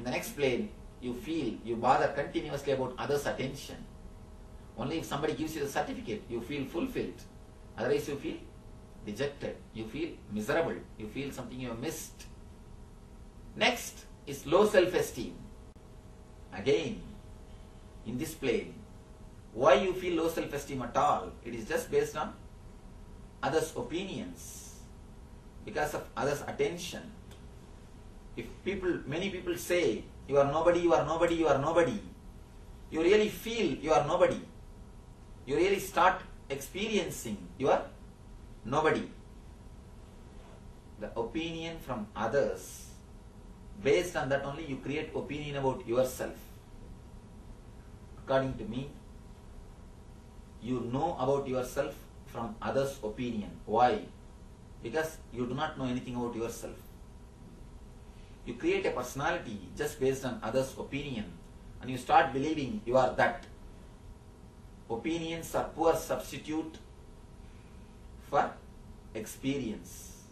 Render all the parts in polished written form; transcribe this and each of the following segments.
In the next plane, you feel, you bother continuously about others' attention. Only if somebody gives you the certificate, you feel fulfilled. Otherwise you feel dejected, you feel miserable, you feel something you have missed. Next is low self-esteem. Again, in this plane, why you feel low self-esteem at all? It is just based on others' opinions, because of others' attention. If many people say, you are nobody, you are nobody, you are nobody, you really feel you are nobody. You really start experiencing you are nobody. The opinion from others, based on that only you create opinion about yourself. According to me, you know about yourself from others' opinion. Why? Because you do not know anything about yourself. You create a personality just based on others' opinion, and you start believing you are that. Opinions are poor substitute for experience.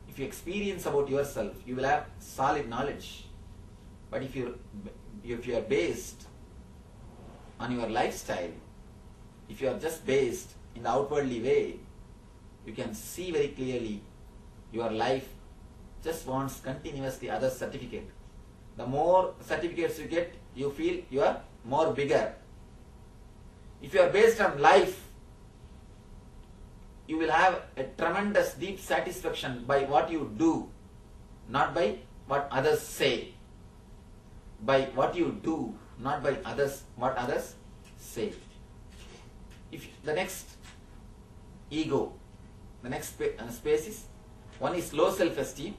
If you experience about yourself, you will have solid knowledge. But if you are based on your lifestyle, if you are just based in the outwardly way, you can see very clearly your life just wants continuously other certificate. The more certificates you get, you feel you are more bigger. If you are based on life, you will have a tremendous deep satisfaction by what you do, not by what others say. By what you do, not by what others say. If the next ego, the next space is, one is low self-esteem.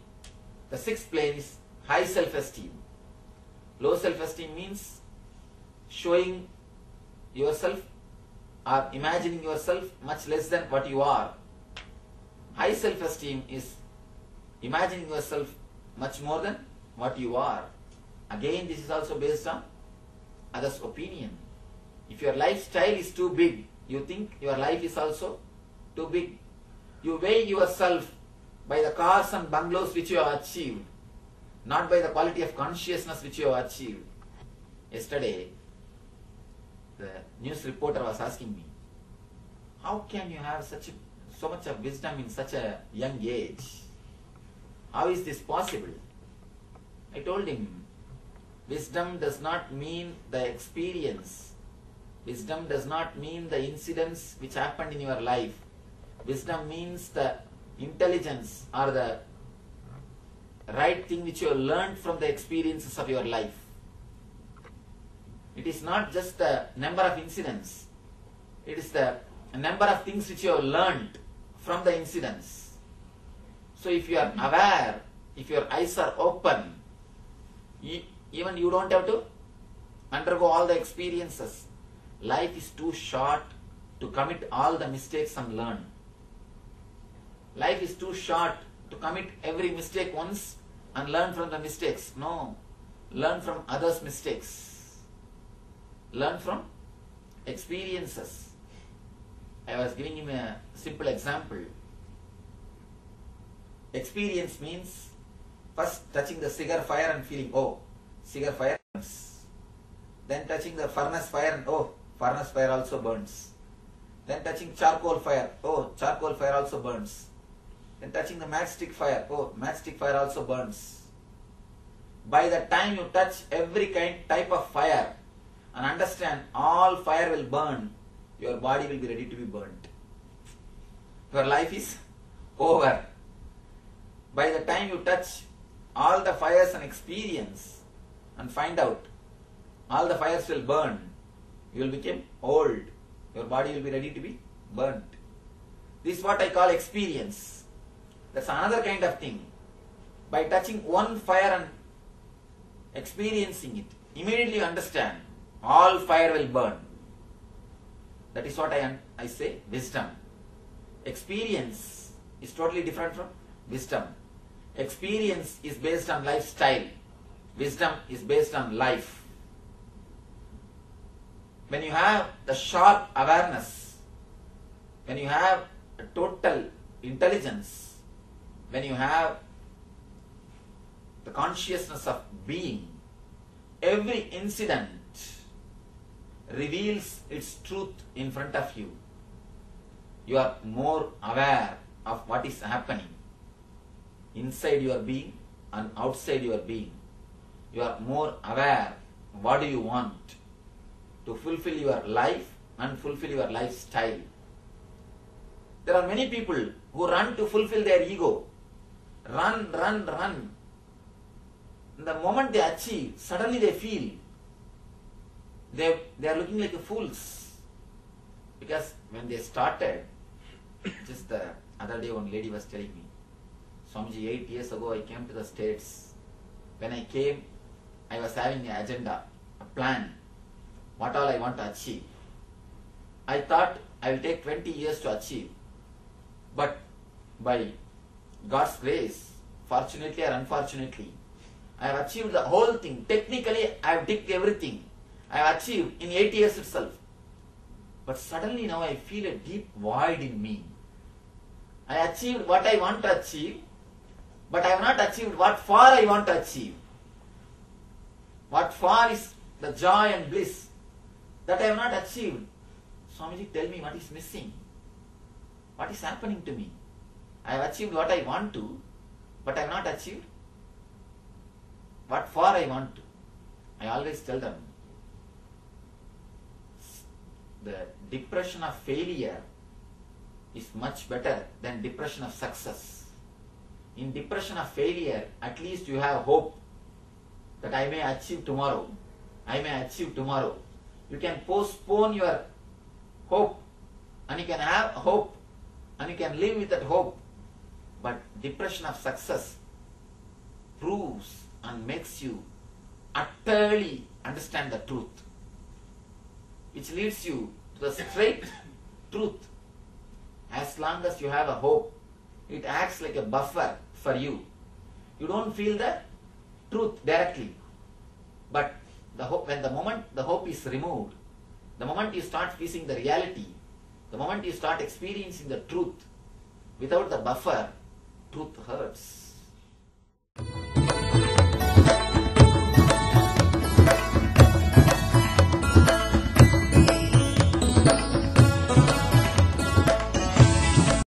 The sixth plane is high self-esteem. Low self-esteem means showing yourself or imagining yourself much less than what you are. High self-esteem is imagining yourself much more than what you are. Again, this is also based on others' opinion. If your lifestyle is too big, you think your life is also too big. You weigh yourself by the cars and bungalows which you have achieved, not by the quality of consciousness which you have achieved. Yesterday, the news reporter was asking me, how can you have so much of wisdom in such a young age? How is this possible? I told him, wisdom does not mean the experience. Wisdom does not mean the incidents which happened in your life. Wisdom means the intelligence or the right thing which you have learned from the experiences of your life. It is not just the number of incidents. It is the number of things which you have learned from the incidents. So if you are aware, if your eyes are open, even you don't have to undergo all the experiences. Life is too short to commit all the mistakes and learn. Life is too short to commit every mistake once and learn from the mistakes. No. Learn from others' mistakes. Learn from experiences. I was giving him a simple example. Experience means first touching the cigar fire and feeling, oh, cigar fire burns. Then touching the furnace fire and, oh, furnace fire also burns. Then touching charcoal fire, oh, charcoal fire also burns. Then touching the matchstick fire, oh, matchstick fire also burns. By the time you touch every type of fire and understand all fire will burn, your body will be ready to be burnt. Your life is over. By the time you touch all the fires and experience and find out all the fires will burn, you will become old. Your body will be ready to be burnt. This is what I call experience. That's another kind of thing. By touching one fire and experiencing it, immediately you understand all fire will burn. That is what I say wisdom. Experience is totally different from wisdom. Experience is based on lifestyle. Wisdom is based on life. When you have the sharp awareness, when you have a total intelligence, when you have the consciousness of being, every incident reveals its truth in front of you. You are more aware of what is happening inside your being and outside your being. You are more aware what do you want to fulfill your life and fulfill your lifestyle. There are many people who run to fulfill their ego. Run, run, run. The moment they achieve, suddenly they feel they are looking like fools. Because when they started, just the other day one lady was telling me, Swamiji, 8 years ago I came to the States. When I came, I was having an agenda, a plan, what all I want to achieve. I thought I will take 20 years to achieve. But by God's grace, fortunately or unfortunately, I have achieved the whole thing. Technically, I have ticked everything. I have achieved in 8 years itself. But suddenly now I feel a deep void in me. I achieved what I want to achieve, but I have not achieved what for I want to achieve. What for is the joy and bliss that I have not achieved. Swamiji, tell me what is missing. What is happening to me? I have achieved what I want to, but I have not achieved what for I want to. I always tell them, the depression of failure is much better than depression of success. In depression of failure, at least you have hope that I may achieve tomorrow. I may achieve tomorrow. You can postpone your hope and you can have hope and you can live with that hope. But depression of success proves and makes you utterly understand the truth, which leads you to the straight truth. As long as you have a hope, it acts like a buffer for you. You don't feel the truth directly. But the hope, when the moment the hope is removed, the moment you start facing the reality, the moment you start experiencing the truth without the buffer, truth hurts.